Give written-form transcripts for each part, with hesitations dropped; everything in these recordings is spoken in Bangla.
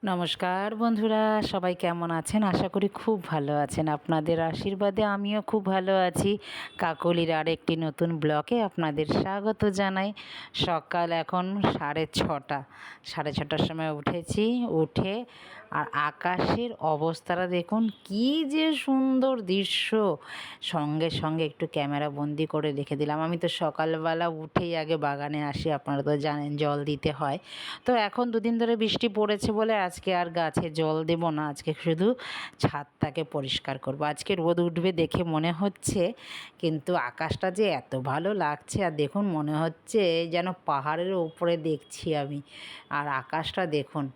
নমস্কার বন্ধুরা, সবাই কেমন আছেন? আশা করি খুব ভালো আছেন। আপনাদের আশীর্বাদে আমিও খুব ভালো আছি। কাকলির আরেকটি নতুন ব্লগে আপনাদের স্বাগত জানাই। সকাল এখন 6:30। 6:30টার সময় উঠেছি। উঠে আর আকাশের অবস্থাটা দেখুন, কী যে সুন্দর দৃশ্য! সঙ্গে সঙ্গে একটু ক্যামেরা বন্দি করে রেখে দিলাম। আমি তো সকালবেলা উঠেই আগে বাগানে আসি, আপনারা তো জানেন জল দিতে হয়। তো এখন দুদিন ধরে বৃষ্টি পড়েছে বলে আজকে আর গাছে জল দেব না, আজকে শুধু ছাদটাকে পরিষ্কার করব। আজকে রোদ উঠবে দেখে মনে হচ্ছে, কিন্তু আকাশটা যে এত ভালো লাগছে, আর দেখুন মনে হচ্ছে যেন পাহাড়ের উপরে দেখছি আমি। আর আকাশটা দেখুন,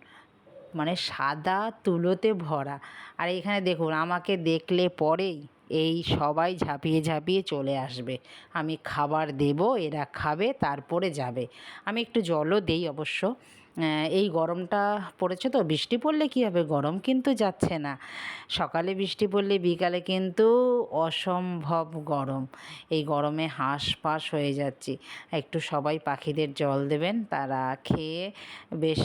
মানে সাদা তুলোতে ভরা। আর এখানে দেখুন, আমাকে দেখলে পরেই এই সবাই ঝাঁপিয়ে ঝাঁপিয়ে চলে আসবে। আমি খাবার দেব, এরা খাবে, তারপরে যাবে। আমি একটু জলও দেই অবশ্য। এই গরমটা পড়েছে তো, বৃষ্টি পড়লে কী হবে, গরম কিন্তু যাচ্ছে না। সকালে বৃষ্টি পড়লে বিকালে কিন্তু অসম্ভব গরম। এই গরমে হাঁসফাঁস হয়ে যাচ্ছি। একটু সবাই পাখিদের জল দেবেন, তারা খেয়ে বেশ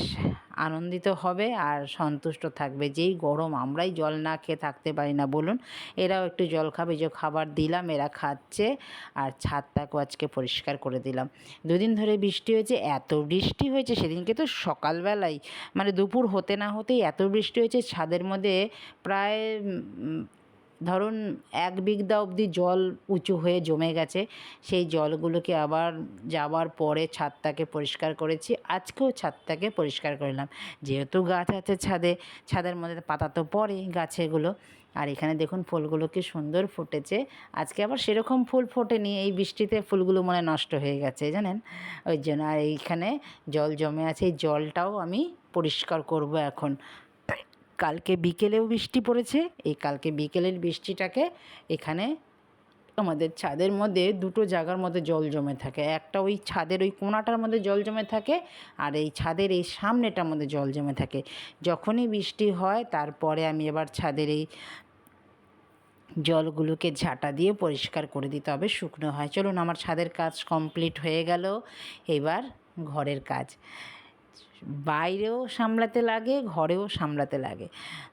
আনন্দিত হবে আর সন্তুষ্ট থাকবে। যেই গরম, আমরাই জল না খেয়ে থাকতে পারি না বলুন, এরাও একটু জল খাবে। যে খাবার দিলাম, এরা খাচ্ছে। আর ছাদটাকেও আজকে পরিষ্কার করে দিলাম। দুদিন ধরে বৃষ্টি হয়েছে, এত বৃষ্টি হয়েছে, সেদিনকে তো সকালবেলায় মানে দুপুর হতে না হতেই এত বৃষ্টি হয়েছে, ছাদের মধ্যে প্রায় ধরুন 1 বিঘা অবধি জল উঁচু হয়ে জমে গেছে। সেই জলগুলোকে আবার যাওয়ার পরে ছাদটাকে পরিষ্কার করেছি। আজকেও ছাদটাকে পরিষ্কার করলাম, যেহেতু গাছ আছে ছাদে, ছাদের মধ্যে পাতা তো পড়েই গাছেগুলো। আর এখানে দেখুন ফুলগুলো কি সুন্দর ফুটেছে। আজকে আবার সেরকম ফুল ফোটেনি, এই বৃষ্টিতে ফুলগুলো মনে নষ্ট হয়ে গেছে জানেন, ওই জন্য। আর এইখানে জল জমে আছে, এই জলটাও আমি পরিষ্কার করব এখন। কালকে বিকেলেও বৃষ্টি পড়েছে, এই কালকে বিকেলের বৃষ্টিটাকে এখানে আমাদের ছাদের মধ্যে দুটো জায়গার মধ্যে জল জমে থাকে। একটা ওই ছাদের ওই কোণাটার মধ্যে জল জমে থাকে, আর এই ছাদের এই সামনেটার মধ্যে জল জমে থাকে। যখনই বৃষ্টি হয় তারপরে আমি এবার ছাদের এই জলগুলোকে ঝাঁটা দিয়ে পরিষ্কার করে দিতে হবে, শুকনো হয়। চলুন, আমার ছাদের কাজ কমপ্লিট হয়ে গেল। এবার ঘরের কাজ। বাইরেও সামলাতে লাগে, ঘরেও সামলাতে লাগে।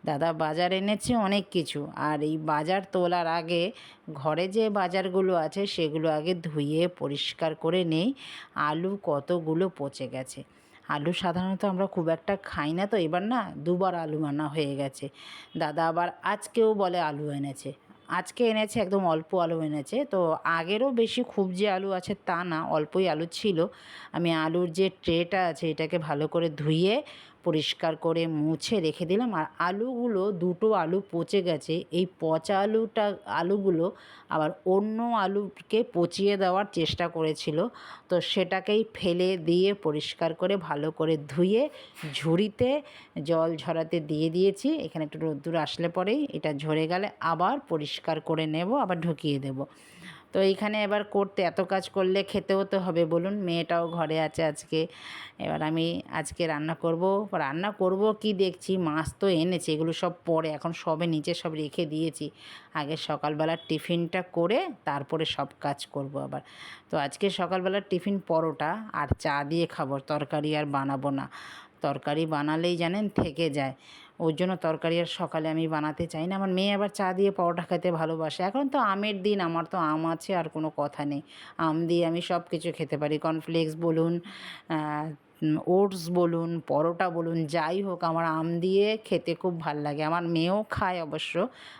দাদা বাজার এনেছে অনেক কিছু, আর এই বাজার তোলার আগে ঘরে যে বাজারগুলো আছে সেগুলো আগে ধুয়ে পরিষ্কার করে নেই। আলু কতগুলো পচে গেছে। আলু সাধারণত আমরা খুব একটা খাই না, তো এবার না 2বার আলু আনা হয়ে গেছে। দাদা আবার আজকেও বলে আলু এনেছে। আজকে এনেছে একদম অল্প আলু এনেছে, তো আগেরও বেশি খুব যে আলু আছে তা না, অল্পই আলু ছিল। আমি আলুর যে ট্রেটা আছে এটাকে ভালো করে ধুয়ে পরিষ্কার করে মুছে রেখে দিলাম। আর আলুগুলো, দুটো আলু পচে গেছে, এই পচা আলুগুলো আবার অন্য আলুকে পচিয়ে দেওয়ার চেষ্টা করেছিল, তো সেটাকেই ফেলে দিয়ে পরিষ্কার করে ভালো করে ধুয়ে ঝুড়িতে জল ঝরাতে দিয়ে দিয়েছি। এখানে একটু রোদ্দুর আসলে পরেই এটা ঝরে গেলে আবার পরিষ্কার করে নেব, আবার ঢুকিয়ে দেব। তো এইখানে এবার করতে, এত কাজ করলে খেতেও তো হবে বলুন, মেয়েটাও ঘরে আছে আজকে। এবার আমি আজকে রান্না করব কি দেখছি, মাছ তো এনেছে, এগুলো সব পরে, এখন সবে নিচে সব রেখে দিয়েছি। আগে সকালবেলার টিফিনটা করে তারপরে সব কাজ করব আবার। তো আজকে সকালবেলার টিফিন পরোটা আর চা দিয়ে খাবো, তরকারি আর বানাবো না। তরকারি বানালেই জানেন থেকে যায়, ওর জন্য তরকারি আর সকালে আমি বানাতে চাই না। আমার মেয়ে আবার চা দিয়ে পরোটা খেতে ভালোবাসে। এখন তো আমের দিন, আমার তো আম আছে, আর কোনো কথা নেই। আম দিয়ে আমি সব কিছু খেতে পারি, কর্নফ্লেক্স বলুন, ওটস বলুন, পরোটা বলুন, যাই হোক, আমার আম দিয়ে খেতে খুব ভাল লাগে। আমার মেয়েও খায় অবশ্য।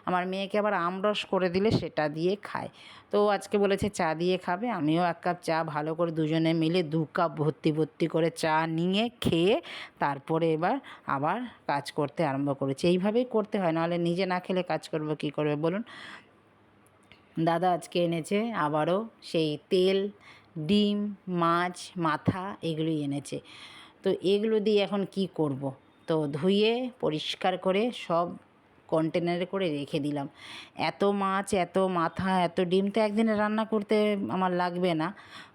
আমার মেয়েকে আবার আমরস করে দিলে সেটা দিয়ে খায়। তো আজকে বলেছে চা দিয়ে খাবে, আমিও 1 কাপ চা ভালো করে দুজনে মিলে 2 কাপ ভর্তি ভর্তি করে চা নিয়ে খেয়ে তারপরে এবার আবার কাজ করতে আরম্ভ করেছি। এইভাবেই করতে হয়, নাহলে নিজে না খেলে কাজ করবো কী করবে বলুন। দাদা আজকে এনেছে আবারও সেই তেল, ডিম, মাছ, মাথা এগুলোই এনেছে। তো এগুলো দিয়ে এখন কি করব, তো ধুয়ে পরিষ্কার করে সব কন্টেনারে করে রেখে দিলাম। এত মাছ, এত মাথা, এত ডিম তো একদিনে রান্না করতে আমার লাগবে না।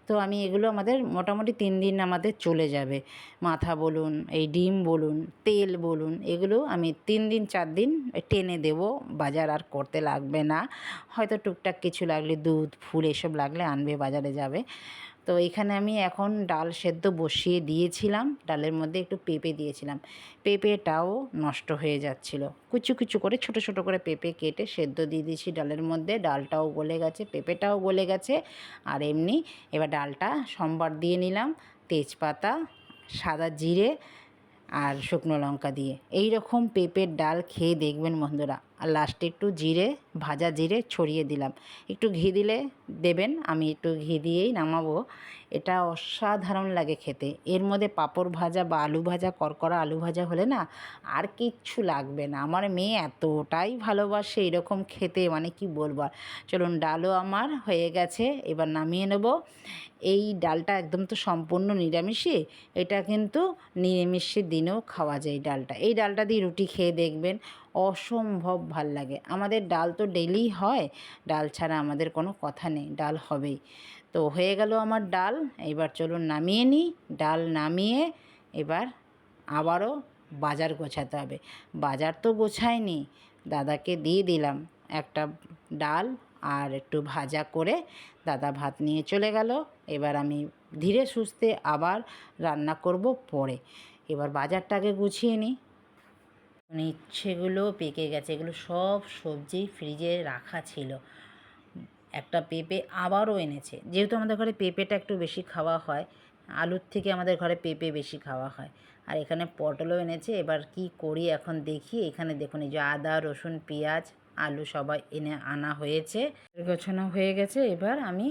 তো আমি এগুলো আমাদের মোটামুটি 3 দিন আমাদের চলে যাবে। মাথা বলুন, এই ডিম বলুন, তেল বলুন, এগুলো আমি 3 দিন 4 দিন টেনে দেবো, বাজার আর করতে লাগবে না। হয়তো টুকটাক কিছু লাগলে দুধ, ফুল এসব লাগলে আনবে, বাজারে যাবে। তো এখানে আমি এখন ডাল সেদ্ধ বসিয়ে দিয়েছিলাম, ডালের মধ্যে একটু পেঁপে দিয়েছিলাম, পেঁপেটাও নষ্ট হয়ে যাচ্ছিলো। কুচু কুচু করে ছোট ছোট করে পেঁপে কেটে সেদ্ধ দিয়ে দিয়েছি ডালের মধ্যে, ডালটাও গলে গেছে, পেঁপেটাও গলে গেছে। আর এমনি এবার ডালটা সম্বার দিয়ে নিলাম, তেজপাতা, সাদা জিরে আর শুকনো লঙ্কা দিয়ে। এই রকম পেঁপের ডাল খেয়ে দেখবেন বন্ধুরা। আর লাস্টে একটু জিরে, ভাজা জিরে ছড়িয়ে দিলাম, একটু ঘি দিলে দেবেন, আমি একটু ঘি দিয়েই নামাবো। এটা অসাধারণ লাগে খেতে। এর মধ্যে পাঁপড় ভাজা বা আলু ভাজা, করকরা আলু ভাজা হলে না আর কিচ্ছু লাগবে না। আমার মেয়ে এতটাই ভালোবাসে এরকম খেতে, মানে কি বলবো আর। চলুন, ডালও আমার হয়ে গেছে, এবার নামিয়ে নেব। এই ডালটা একদম তো সম্পূর্ণ নিরামিষই, এটা কিন্তু নিরামিষের দিনেও খাওয়া যায় ডালটা। এই ডালটা দিয়ে রুটি খেয়ে দেখবেন, অসম্ভব ভাল লাগে। আমাদের ডাল তো ডেইলি হয়, ডাল ছাড়া আমাদের কোনো কথা নেই, ডাল হবেই। তো হয়ে গেল আমার ডাল, এবার চলুন নামিয়ে নিই। ডাল নামিয়ে এবার আবারও বাজার গোছাতে হবে। বাজার তো গোছাইনি, দাদাকে দিয়ে দিলাম একটা ডাল আর একটু ভাজা করে, দাদা ভাত নিয়ে চলে গেল। এবার আমি ধীরে সুস্থে আবার রান্না করব পরে। এবার বাজারটাকে গুছিয়ে নিই। ইচ্ছেগুলো পেকে গেছে, এগুলো সব সবজি ফ্রিজে রাখা ছিল। একটা পেঁপে আবারও এনেছে, যেহেতু আমাদের ঘরে পেঁপেটা একটু বেশি খাওয়া হয়, আলুর থেকে আমাদের ঘরে পেঁপে বেশি খাওয়া হয়। আর এখানে পটলও এনেছে। এবার কি করি এখন দেখি। এখানে দেখুন, এই যে আদা, রসুন, পেঁয়াজ, আলু সবাই আনা হয়েছে, গোছানো হয়ে গেছে। এবার আমি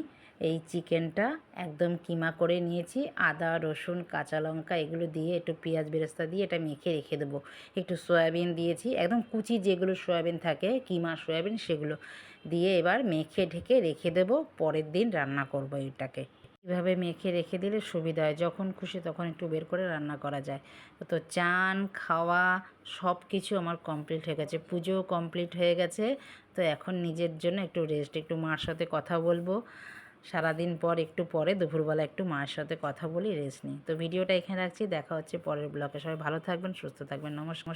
এই চিকেনটা একদম কিমা করে নিয়েছি, আদা, রসুন, কাঁচা লঙ্কা এগুলো দিয়ে একটু পেঁয়াজ বেরেস্তা দিয়ে এটা মেখে রেখে দেবো। একটু সয়াবিন দিয়েছি, একদম কুচি যেগুলো সয়াবিন থাকে, কিমা সয়াবিন, সেগুলো দিয়ে এবার মেখে ঢেকে রেখে দেবো। পরের দিন রান্না করবো এটাকে। এভাবে মেখে রেখে দিলে সুবিধা হয়, যখন খুশি তখন একটু বের করে রান্না করা যায়। তো চান খাওয়া সব কিছু আমার কমপ্লিট হয়ে গেছে, পুজোও কমপ্লিট হয়ে গেছে। তো এখন নিজের জন্য একটু রেস্ট, একটু মার সাথে কথা বলবো। সারাদিন পর একটু পরে দুপুরবেলা একটু মায়ের সাথে কথা বলি, রেস্ট নিই। তো ভিডিওটা এখানে রাখছি, দেখা হচ্ছে পরের ব্লগে। সবাই ভালো থাকবেন, সুস্থ থাকবেন, নমস্কার।